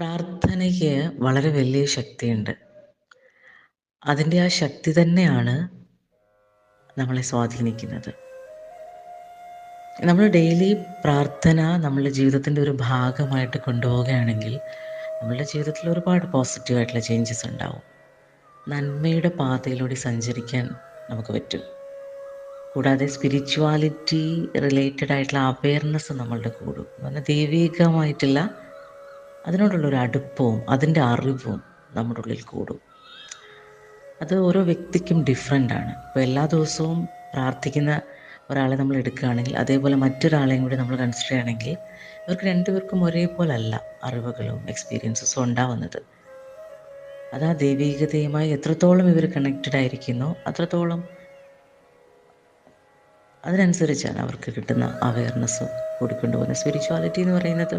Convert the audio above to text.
പ്രാർത്ഥനയ്ക്ക് വളരെ വലിയ ശക്തിയുണ്ട്. അതിൻ്റെ ആ ശക്തി തന്നെയാണ് നമ്മളെ സ്വാധീനിക്കുന്നത്. നമ്മൾ ഡെയിലി പ്രാർത്ഥന നമ്മളുടെ ജീവിതത്തിൻ്റെ ഒരു ഭാഗമായിട്ട് കൊണ്ടുപോവുകയാണെങ്കിൽ നമ്മളുടെ ജീവിതത്തിൽ ഒരുപാട് പോസിറ്റീവായിട്ടുള്ള ചേഞ്ചസ് ഉണ്ടാവും. നന്മയുടെ പാതയിലൂടെ സഞ്ചരിക്കാൻ നമുക്ക് പറ്റും. കൂടാതെ സ്പിരിച്വാലിറ്റി റിലേറ്റഡ് ആയിട്ടുള്ള അവെയർനെസ് നമ്മളുടെ കൂടും. കാരണം ദൈവികമായിട്ടുള്ള അതിനോടുള്ളൊരു അടുപ്പവും അതിൻ്റെ അറിവും നമ്മുടെ ഉള്ളിൽ കൂടും. അത് ഓരോ വ്യക്തിക്കും ഡിഫറെൻ്റ് ആണ്. ഇപ്പോൾ എല്ലാ ദിവസവും പ്രാർത്ഥിക്കുന്ന ഒരാളെ നമ്മൾ എടുക്കുകയാണെങ്കിൽ അതേപോലെ മറ്റൊരാളെയും കൂടി നമ്മൾ കൺസിഡർ ചെയ്യുകയാണെങ്കിൽ ഇവർക്ക് രണ്ടുപേർക്കും ഒരേപോലെ അല്ല അറിവുകളും എക്സ്പീരിയൻസസും ഉണ്ടാവുന്നത്. അത് ആ ദൈവികതയുമായി എത്രത്തോളം ഇവർ കണക്റ്റഡ് ആയിരിക്കുന്നോ അത്രത്തോളം അതിനനുസരിച്ചാണ് അവർക്ക് കിട്ടുന്ന അവെയർനെസ്സും കൂടിക്കൊണ്ടുപോകുന്നത്. സ്പിരിച്വാലിറ്റി എന്ന് പറയുന്നത്